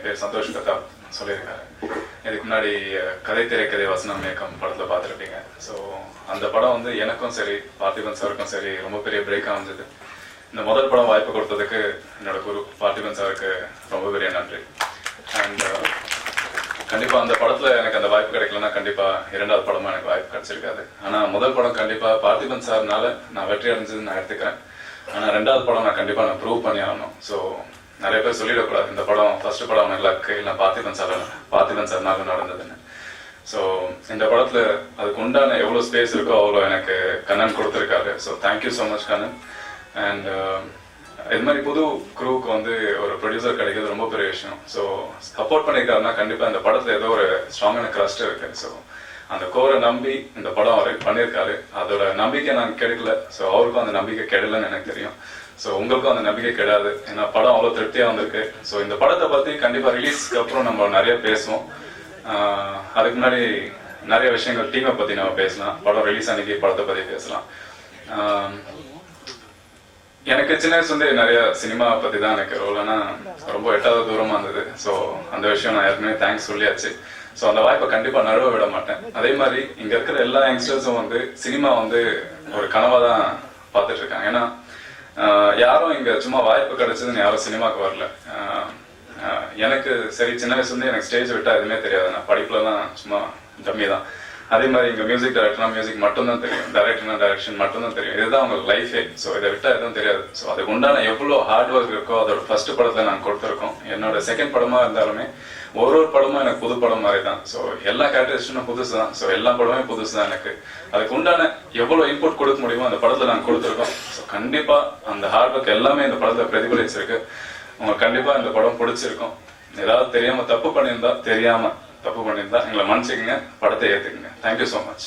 பேர் சந்தோஷ் பிரதாப் சொல்லியிருக்காரு. இதுக்கு முன்னாடி கதை திரைக்கதை வசனம் இயக்கம் படத்தில் பார்த்துருப்பீங்க. ஸோ அந்த படம் வந்து எனக்கும் சரி பார்த்திபன் சாருக்கும் சரி ரொம்ப பெரிய பிரேக்காக வந்தது. இந்த முதல் படம் வாய்ப்பு கொடுத்ததுக்கு என்னோட குரு பார்த்திபன் சாருக்கு ரொம்ப பெரிய நன்றி. அண்ட் கண்டிப்பாக அந்த படத்தில் எனக்கு அந்த வாய்ப்பு கிடைக்கலன்னா கண்டிப்பாக இரண்டாவது படமாக எனக்கு வாய்ப்பு கிடைச்சிருக்காது. ஆனால் முதல் படம் கண்டிப்பாக பார்த்திபன் சார்னால நான் வெற்றி அடைஞ்சதுன்னு நான் எடுத்துக்கிறேன். ஆனால் ரெண்டாவது படம் நான் கண்டிப்பாக நான் ப்ரூவ் பண்ணி ஆகணும். ஸோ நிறைய பேர் சொல்லிடக்கூடாது இந்த படம் ஃபர்ஸ்ட் படம் எல்லாருக்கு இல்லை பார்த்திபன் சார்னால நடந்ததுன்னு. ஸோ இந்த படத்தில் அதுக்கு உண்டான எவ்வளோ ஸ்பேஸ் இருக்கோ அவ்வளோ எனக்கு கண்ணன் கொடுத்துருக்காரு. So thank you so much Kannan. And இது மாதிரி புது குரூவுக்கு வந்து ஒரு ப்ரொடியூசர் கிடைக்கிறது ரொம்ப பெரிய விஷயம். ஸோ சப்போர்ட் பண்ணியிருக்காருன்னா கண்டிப்பாக இந்த படத்தில் ஏதோ ஒரு ஸ்ட்ராங்கான க்ரஸ்ட் இருக்கு. ஸோ அந்த கோரை நம்பி இந்த படம் அவர் பண்ணியிருக்காரு. அதோட நம்பிக்கை நான் கெடுக்கல. ஸோ அவருக்கும் அந்த நம்பிக்கை கெடலன்னு எனக்கு தெரியும். ஸோ உங்களுக்கும் அந்த நம்பிக்கை கிடையாது. ஏன்னா படம் அவ்வளோ திருப்தியாக வந்திருக்கு. ஸோ இந்த படத்தை பற்றி கண்டிப்பாக ரிலீஸ்க்கு அப்புறம் நம்ம நிறைய பேசுவோம். அதுக்கு முன்னாடி நிறைய விஷயங்கள் டீமை பற்றி நம்ம பேசலாம். படம் ரிலீஸ் அன்னைக்கு படத்தை பற்றி பேசலாம். எனக்கு சின்ன வயசு வந்து நிறைய சினிமா பற்றி தான் எனக்கு ரோல். ஆனால் ரொம்ப எட்டாவது தூரமாக இருந்தது. ஸோ அந்த விஷயம் நான் ஏற்கனவே தேங்க்ஸ் சொல்லியாச்சு. ஸோ அந்த வாய்ப்பை கண்டிப்பாக நழுவ விட மாட்டேன். அதே மாதிரி இங்கே இருக்கிற எல்லா யங்ஸ்டர்ஸும் வந்து சினிமா வந்து ஒரு கனவாக தான் பார்த்துட்டு இருக்காங்க. ஏன்னா யாரும் இங்கே சும்மா வாய்ப்பு கிடைச்சதுன்னு யாரும் சினிமாவுக்கு வரல. எனக்கு சரி சின்ன வயசு வந்து எனக்கு ஸ்டேஜ் விட்டால் எதுவுமே தெரியாது. நான் படிப்புலலாம் சும்மா டம்மி தான். அதே மாதிரி இங்கே மியூசிக் டைரக்டர்னா மியூசிக் மட்டும்தான் தெரியும், டைரக்டர்னா டைரக்ஷன் மட்டும்தான் தெரியும். இதுதான் அவங்க லைஃபே. ஸோ இதை விட்டால் எதுவும் தெரியாது. ஸோ அதுக்கு உண்டான எவ்வளோ ஹார்ட் ஒர்க் இருக்கோ அதோட ஃபர்ஸ்ட் படத்தில் நான் கொடுத்துருக்கோம். என்னோட செகண்ட் படமாக இருந்தாலுமே ஒரு படமும் எனக்கு புது படம் மாதிரி தான். ஸோ எல்லா கேரக்டரிஸ்டும் புதுசு தான். ஸோ எல்லா படமே புதுசு தான். எனக்கு அதுக்கு உண்டான எவ்வளோ இன்புட் கொடுக்க முடியுமோ அந்த படத்தில் நான் கொடுத்துருக்கோம். ஸோ கண்டிப்பாக அந்த ஹார்ட் ஒர்க் எல்லாமே இந்த படத்தில் பிரதிபலிச்சிருக்கு. உங்களுக்கு கண்டிப்பாக இந்த படம் பிடிச்சிருக்கும். ஏதாவது தெரியாமல் தப்பு பண்ணியிருந்தா எங்களை மன்னிச்சுக்கங்க, படத்தை ஏற்றுக்குங்க. Thank you so much.